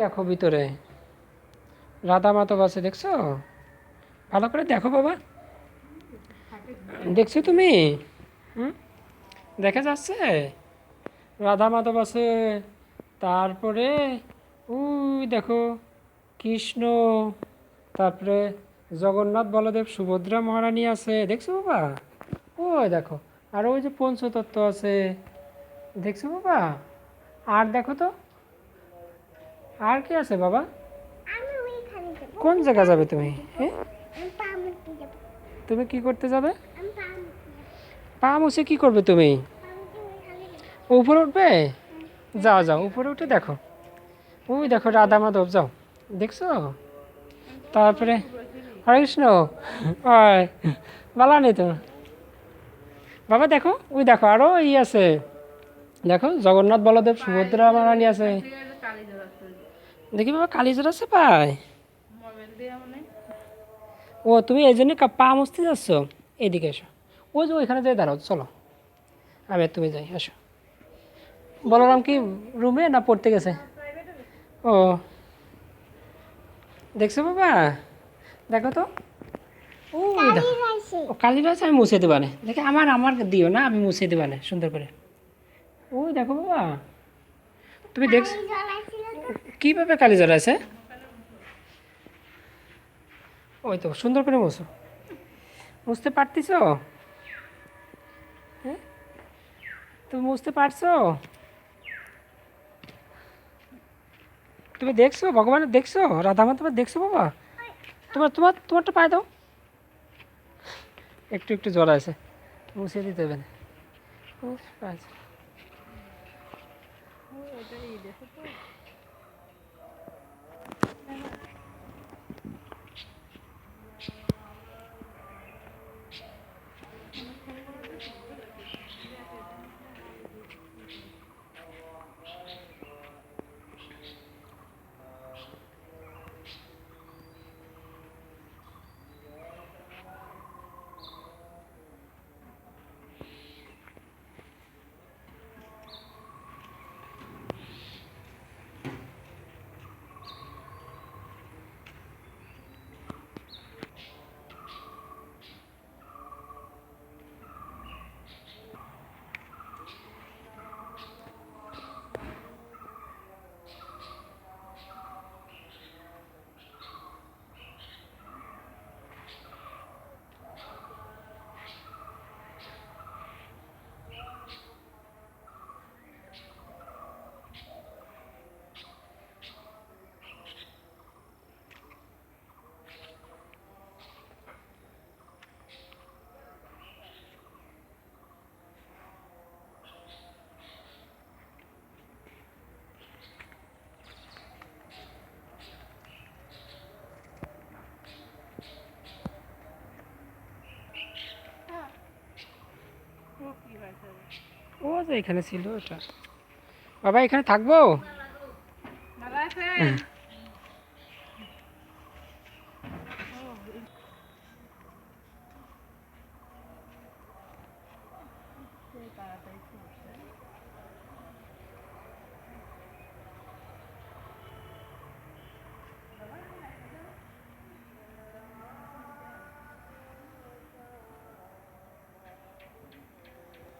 দেখো ভিতরে রাধা মাধব আছে, দেখছো? ভালো করে দেখো বাবা, দেখছো তুমি? হুম, দেখা যাচ্ছে রাধা মাধব আছে। তারপরে ওই দেখো কৃষ্ণ, তারপরে জগন্নাথ বলদেব সুভদ্রা মহারানী আছে, দেখছো বাবা? ওই দেখো, আর ওই যে পঞ্চতত্ত্ব আছে, দেখছো বাবা? আর দেখো তো, আর কি আছে বাবা? কোন জায়গা যাবে তুমি? হ্যাঁ, তুমি কি করতে যাবে? পা মুছে কি করবে তুমি? উপরে উঠবে? যাও যাও, উপরে উঠে দেখো। ওই দেখো রাধা মাধব, যাও, দেখছো? তারপরে হরে কৃষ্ণ, ওই বালা নেই তো বাবা, দেখো ওই দেখো আরো আছে, দেখো জগন্নাথ বলদেব সুভদ্রা মহারানী আছে। দেখি বাবা, কালীজোর আছে পায়। ও তুমি এই জন্য পা মুছতে যাচ্ছ? এইদিকে এসো, ওই যে ওইখানে যাই দাঁড়াও, চলো আমি আর তুমি যাই, আসো। বলরাম কি রুমে না পড়তে গেছে? ও, দেখছো বাবা? দেখো তো, ওই দেখো, ও কালির আছে, আমি মুছে দেবানে, দেখে আমার আমার দিও না, আমি মুছে দেবানে সুন্দর করে। ওই দেখো বাবা, তুমি দেখছো কীভাবে কালি জ্বলাইছে? ওই তো সুন্দর করে মুছো, মুছতে পারতেছো? হ্যাঁ, তুমি মুছতে পারছো? তুমি দেখছো ভগবানের, দেখছো রাধা মাধবের, দেখছো বাবা? তোমারটা পায়ে দাও, একটু একটু জ্বর আছে, মুছে দিতে হবে না। উফ, আচ্ছা। ও যে এখানে ছিল ওটা, বাবা এখানে থাকবো?